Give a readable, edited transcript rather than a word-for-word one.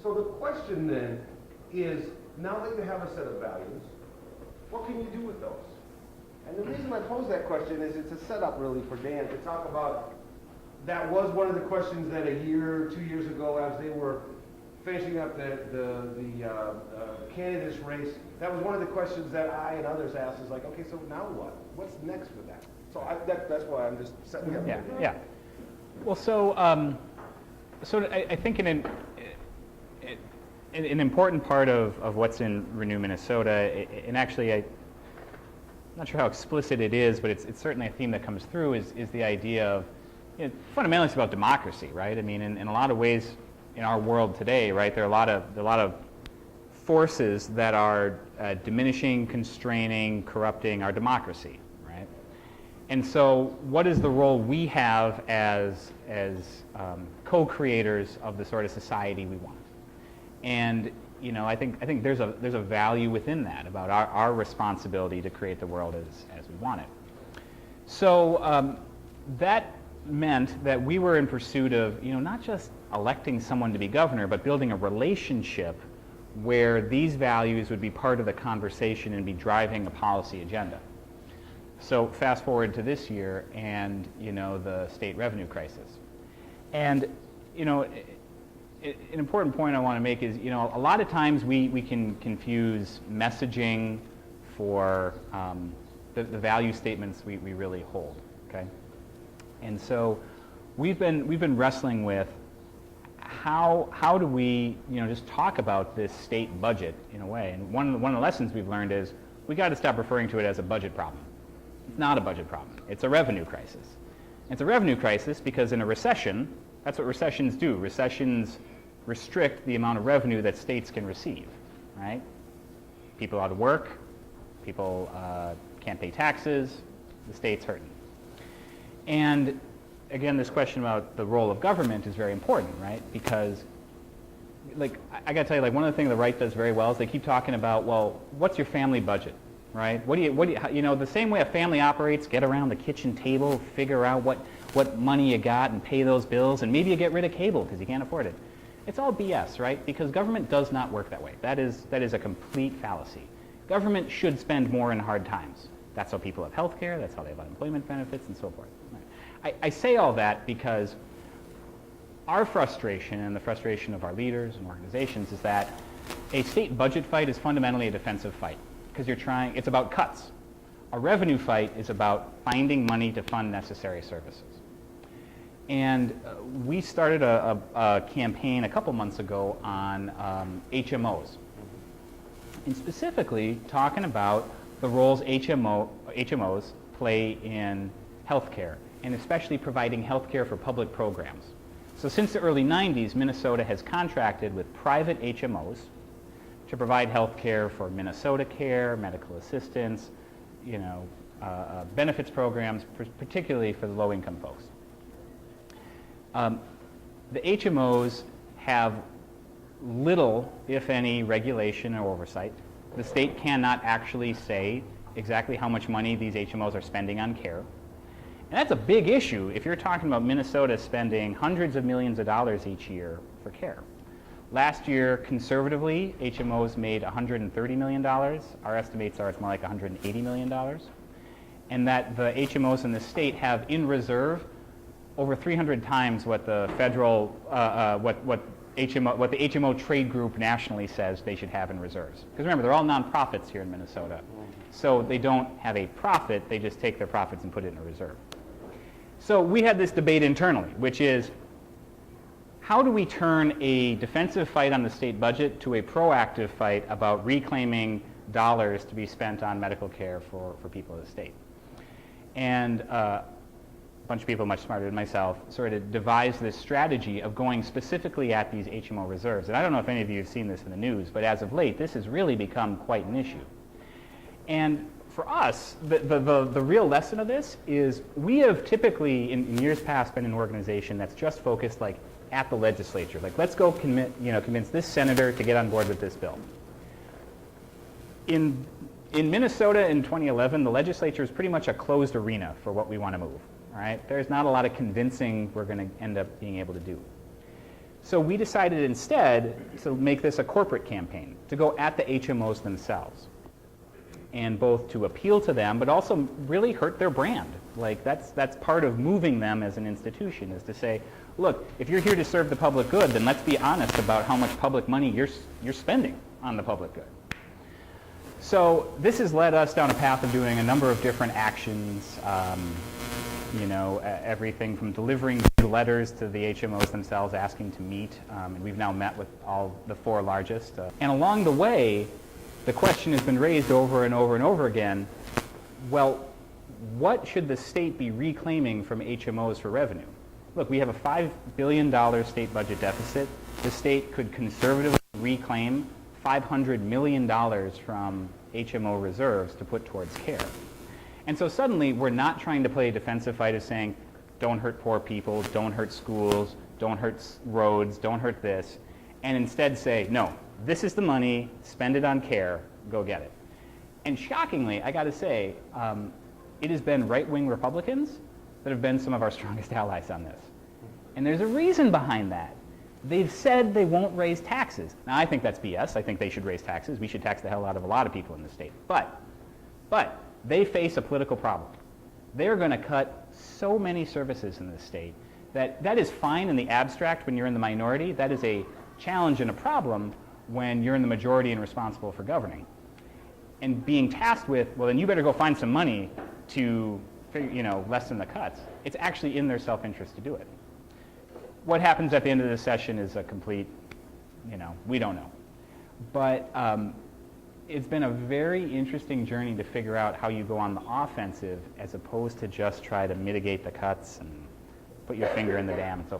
So the question then is, now that you have a set of values, what can you do with those? And the reason I pose that question is it's a setup really for Dan to talk about. That was one of the questions that a year, 2 years ago, as they were finishing up the candidates race, that was one of the questions that I and others asked, is like, okay, so now what? What's next with that? So that's why I'm just setting up. Yeah. Well, so I think an important part of what's in Renew Minnesota, and actually I'm not sure how explicit it is, but it's certainly a theme that comes through, is the idea of, fundamentally it's about democracy, right? I mean, in a lot of ways in our world today, right, there are a lot of forces that are diminishing, constraining, corrupting our democracy, right? And so what is the role we have as co-creators of the sort of society we want? And I think there's a value within that about our responsibility to create the world as we want it. So that meant that we were in pursuit of not just electing someone to be governor, but building a relationship where these values would be part of the conversation and be driving a policy agenda. So fast forward to this year and the state revenue crisis. And an important point I want to make is a lot of times we can confuse messaging for the value statements we really hold. Okay, and so we've been wrestling with how do we just talk about this state budget in a way. And one of the lessons we've learned is we got to stop referring to it as a budget problem. It's not a budget problem. It's a revenue crisis. It's a revenue crisis because in a recession, that's what recessions do. Recessions restrict the amount of revenue that states can receive, right? People out of work, people can't pay taxes, the state's hurting. And again, this question about the role of government is very important, right? Because, I got to tell you, one of the things the right does very well is they keep talking about, well, what's your family budget, right? What do you, the same way a family operates, get around the kitchen table, figure out what money you got and pay those bills, and maybe you get rid of cable because you can't afford it. It's all BS, right? Because government does not work that way. That is a complete fallacy. Government should spend more in hard times. That's how people have health care, that's how they have unemployment benefits, and so forth. I say all that because our frustration and the frustration of our leaders and organizations is that a state budget fight is fundamentally a defensive fight because it's about cuts. A revenue fight is about finding money to fund necessary services. And we started a campaign a couple months ago on HMOs, and specifically talking about the roles HMOs play in healthcare, and especially providing healthcare for public programs. So since the early 90s, Minnesota has contracted with private HMOs to provide healthcare for Minnesota Care, medical assistance, benefits programs, particularly for the low-income folks. The HMOs have little, if any, regulation or oversight. The state cannot actually say exactly how much money these HMOs are spending on care. And that's a big issue if you're talking about Minnesota spending hundreds of millions of dollars each year for care. Last year, conservatively, HMOs made $130 million. Our estimates are it's more like $180 million. And that the HMOs in the state have in reserve over 300 times what the federal, what the HMO trade group nationally says they should have in reserves. Because remember, they're all nonprofits here in Minnesota. So they don't have a profit, they just take their profits and put it in a reserve. So we had this debate internally, which is, how do we turn a defensive fight on the state budget to a proactive fight about reclaiming dollars to be spent on medical care for people of the state? And a bunch of people much smarter than myself sort of devised this strategy of going specifically at these HMO reserves. And I don't know if any of you have seen this in the news, but as of late, this has really become quite an issue. And for us, the real lesson of this is we have typically, in years past, been an organization that's just focused at the legislature. Let's go convince this senator to get on board with this bill. In Minnesota in 2011, the legislature is pretty much a closed arena for what we want to move. Right? There's not a lot of convincing we're going to end up being able to do. So we decided instead to make this a corporate campaign, to go at the HMOs themselves, and both to appeal to them, but also really hurt their brand. Like that's part of moving them as an institution, is to say, look, if you're here to serve the public good, then let's be honest about how much public money you're spending on the public good. So this has led us down a path of doing a number of different actions, everything from delivering letters to the HMOs themselves asking to meet, and we've now met with all the 4 largest. And along the way, the question has been raised over and over and over again, well, what should the state be reclaiming from HMOs for revenue? Look, we have a $5 billion state budget deficit. The state could conservatively reclaim $500 million from HMO reserves to put towards care. And so suddenly we're not trying to play a defensive fight of saying, don't hurt poor people, don't hurt schools, don't hurt roads, don't hurt this, and instead say, no, this is the money, spend it on care, go get it. And shockingly, I got to say, it has been right-wing Republicans that have been some of our strongest allies on this. And there's a reason behind that. They've said they won't raise taxes. Now, I think that's BS. I think they should raise taxes. We should tax the hell out of a lot of people in the state. But they face a political problem. They're going to cut so many services in this state that is fine in the abstract when you're in the minority. That is a challenge and a problem when you're in the majority and responsible for governing. And being tasked with, well, then you better go find some money to lessen the cuts. It's actually in their self-interest to do it. What happens at the end of the session is a complete, we don't know. But it's been a very interesting journey to figure out how you go on the offensive as opposed to just try to mitigate the cuts and put your finger in the dam and so forth.